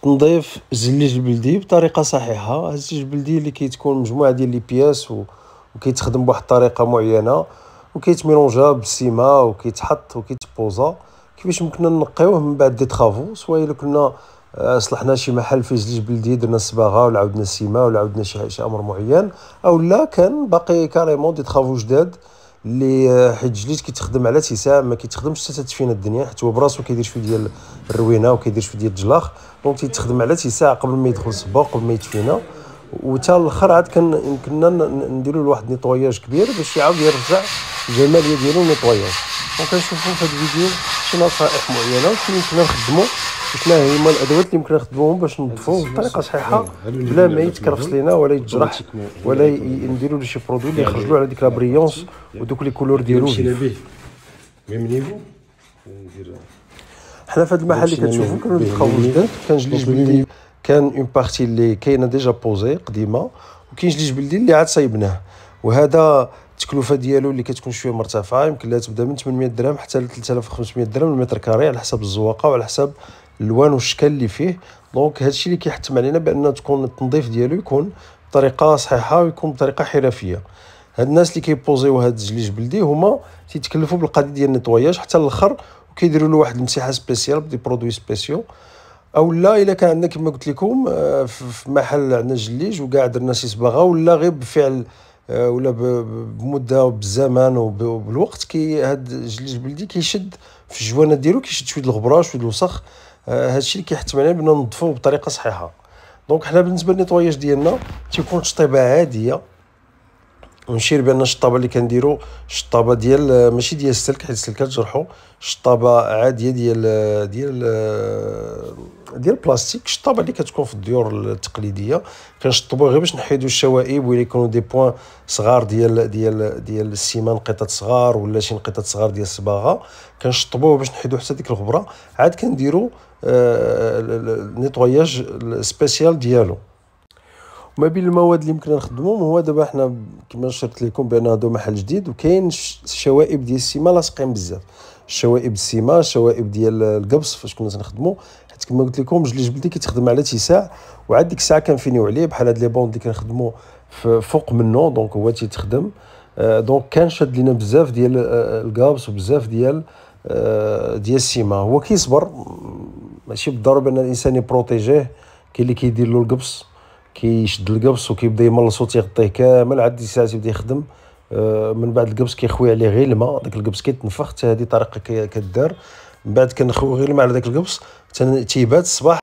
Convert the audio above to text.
تنظيف الزليج البلدي بطريقه صحيحه. هاد الزليج البلدي اللي كيتكون مجموعه ديال لي بياس وكيتخدم بواحد الطريقه معينه وكيتميلونجا بالسيما وكيتحط وكيتبوزا كيفاش يمكننا نقيوه من بعد دي طرافو، سواء الا كنا صلحنا شي محل فيه زليج بلدي درنا الصباغه ولا عاودنا السيما ولا عاودنا شي امر معين، او لا كان باقي كاريمون دي طرافو جداد اللي حيت الجليد كيتخدم على اتساع، ما كيتخدمش حتى تدفين الدنيا، حيت هو براسو كيدير شويه ديال الروينه وكيدير شويه ديال الجلاخ، دونك تيتخدم على اتساع قبل ما يدخل الصباغ قبل ما يتفينا. وتا الاخر عاد كان يمكننا نديروا له واحد نيطواياج كبير باش يعاود يرجع الجماليه ديالو النيطواياج. دونك كنشوفوا في هذا الفيديو شي نصائح معينه وشنو يمكننا نخدموا وشنو هما الادوات اللي يمكن نخدموهم باش ننظفوه بطريقه صحيحه بلا ما يتكرفس لينا ولا يتجرح ولا نديروا له شي برودوي اللي يخرج له على ديك لا بريونس ودوك لي كولور ديالو. حنا في هذا المحل اللي كتشوفوا كانوا دخلوا جداد، كان جليج بلدي، كان اون بارتي اللي كاينه ديجا بوزي قديمه، وكاين جليج بلدي اللي عاد صايبناه. وهذا التكلفه ديالو اللي كتكون شويه مرتفعه، يمكن لها تبدا من 800 درهم حتى ل 3500 درهم المتر كاري على حسب الزواقه وعلى حسب الالوان والشكل اللي فيه. دونك هادشي اللي كيحتم علينا بان تكون التنظيف ديالو يكون بطريقه صحيحه ويكون بطريقه حرفيه. هاد الناس اللي كيبوزيو هاد الجليج بلدي هما تيتكلفوا بالقضيه ديال النيطواياج حتى الاخر، وكيديروا له واحد المساحه سبيسيال بدي برودوي سبيسيو. او لا الا كان عندنا كما قلت لكم في محل عندنا جليج وكاع درنا شي صباغه ولا غير بفعل ولا بمده وبالزمان وبالوقت، كي هاد الجليج البلدي كيشد في الجوانات ديالو، كيشد شويه الغبره شويه الوسخ. هادشي اللي كيحتم علينا بنا ننظفوه بطريقه صحيحه. دونك حنا بالنسبه للنيطواياج ديالنا تيكون تشطيبه عاديه، ونشير بان الشطابه اللي كنديرو شطابه ديال ماشي ديال السلك حيت السلك كتجرحو، شطابه عاديه ديال البلاستيك، الشطابه اللي كتكون في الديور التقليديه. كنشطبوه غير باش نحيدو الشوائب ولا يكونوا دي بوين صغار ديال السيمان، نقيطات صغار ولا شي نقيطات صغار ديال الصباغه، كنشطبوه باش نحيدو حتى ديك الغبره. عاد كنديرو النيطواياج سبيسيال ديالو. ما بين المواد اللي يمكن نخدموهم هو دابا حنا كما شرت لكم بان هذا محل جديد وكاين الشوائب ديال السيما لاصقين بزاف، الشوائب السيما، الشوائب ديال القبص فاش كنا تنخدموا، حيت كما قلت لكم الجليج بلدي كيتخدم على اتساع، وعاد ديك الساعه كنفينيو عليه بحال هاد لي بوند اللي كنخدموا فوق منه، دونك هو تيتخدم. دونك كان شاد لينا بزاف ديال القابص وبزاف ديال السيما. هو كيصبر، ماشي بالضروره بان الانسان يبروتيجيه، كاين اللي كيدير له القبص كيشد القبص وكيبدا يملصو تيغطيه كامل، عاد ديك الساعه تيبدا يخدم. من بعد القبص كيخوي عليه غير الماء، داك القبص كيتنفخ، حتى هذه طريقه كدار. من بعد كنخوي غير الماء على داك القبص تيبات الصباح